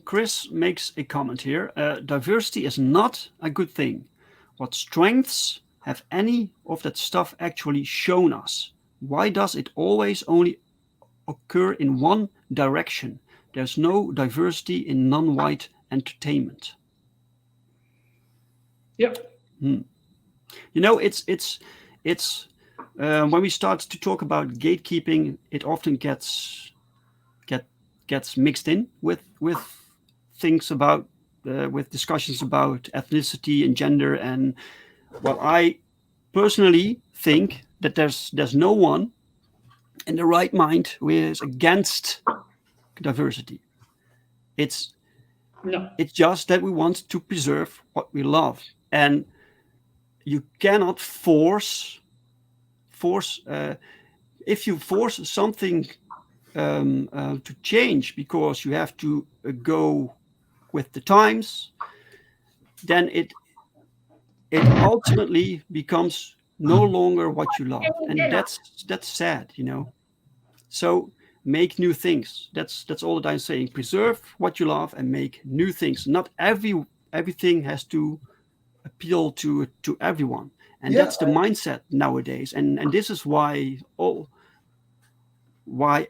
Chris makes a comment here. Diversity is not a good thing. What strengths have any of that stuff actually shown us? Why does it always only occur in one direction? There's no diversity in non-white entertainment. Yep. Hmm. It's when we start to talk about gatekeeping, it often get gets mixed in with things about with discussions about ethnicity and gender. And well, I personally think that there's no one in the right mind who is against diversity. It's No. it's just that we want to preserve what we love, and you cannot force if you force something to change because you have to go with the times, then it ultimately becomes no longer what you love, and that's sad. So make new things. That's all that I'm saying. Preserve what you love and make new things. Not everything has to appeal to everyone, and Yeah, that's the mindset nowadays. And this is why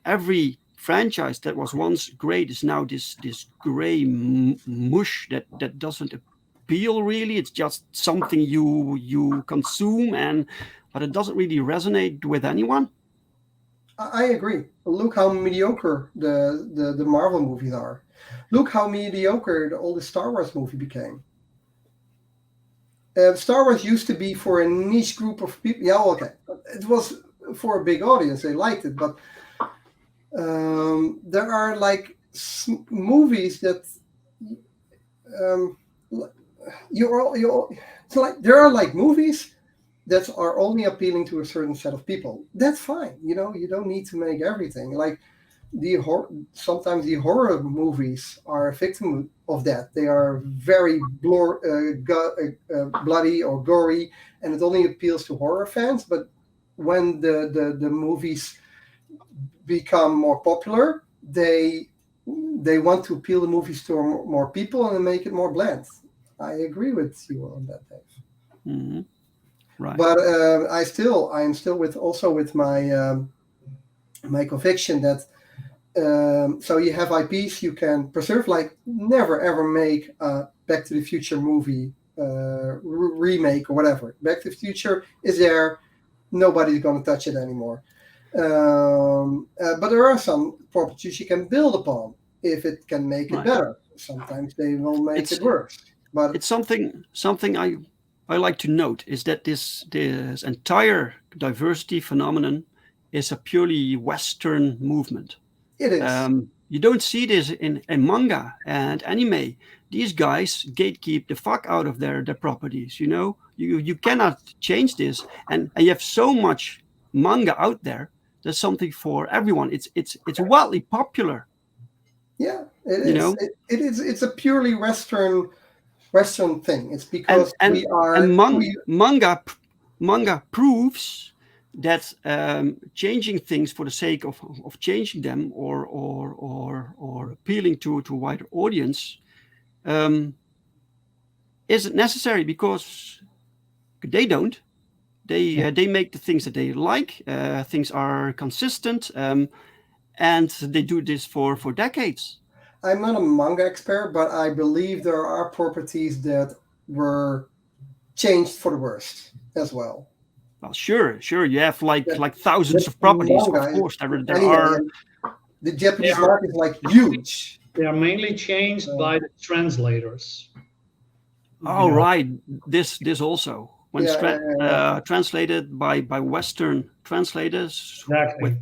every franchise that was once great is now this gray mush that doesn't appeal really. It's just something you consume, and but it doesn't really resonate with anyone. I agree. Look how mediocre the Marvel movies are. Look how mediocre all the Star Wars movie became. Star Wars used to be for a niche group of people. Yeah, okay, it was for a big audience. They liked it, but there are like movies that um, it's like there are like movies that are only appealing to a certain set of people. That's fine. You don't need to make everything like sometimes the horror movies are a victim of that. They are very bloody or gory, and it only appeals to horror fans. But when the movies become more popular, they want to appeal the movies to more people and make it more bland. I agree with you on that, Dave. Mm-hmm. Right. But I am still with my conviction that so you have IPs you can preserve, like never ever make a Back to the Future movie remake or whatever. Back to the Future is there, nobody's going to touch it anymore. But there are some properties you can build upon if it can make it Right. better. Sometimes they will make It's it worse. But it's something I like to note is that this entire diversity phenomenon is a purely Western movement. it is. You don't see this in manga and anime. These guys gatekeep the fuck out of their properties. You cannot change this, and you have so much manga out there. There's something for everyone. It's wildly popular. Yeah, it You is. know, It is. It's a purely Western thing. It's and because and we and are man, we manga proves that changing things for the sake of changing them or appealing to a wider audience um, isn't necessary because they don't. They make the things that they like. Things are consistent, and they do this for decades. I'm not a manga expert, but I believe there are properties that were changed for the worst as well. Well, sure. You have like That like thousands that of properties. manga Of is course, there anyway, are. and the They Japanese are market is like huge. they are mainly changed So by the translators. Oh, You know, right. This also when yeah. translated by Western translators with exactly.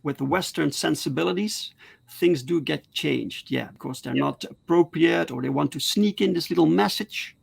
with the Western sensibilities, things do get changed. Yeah, because they're Yeah. not appropriate or they want to sneak in this little message.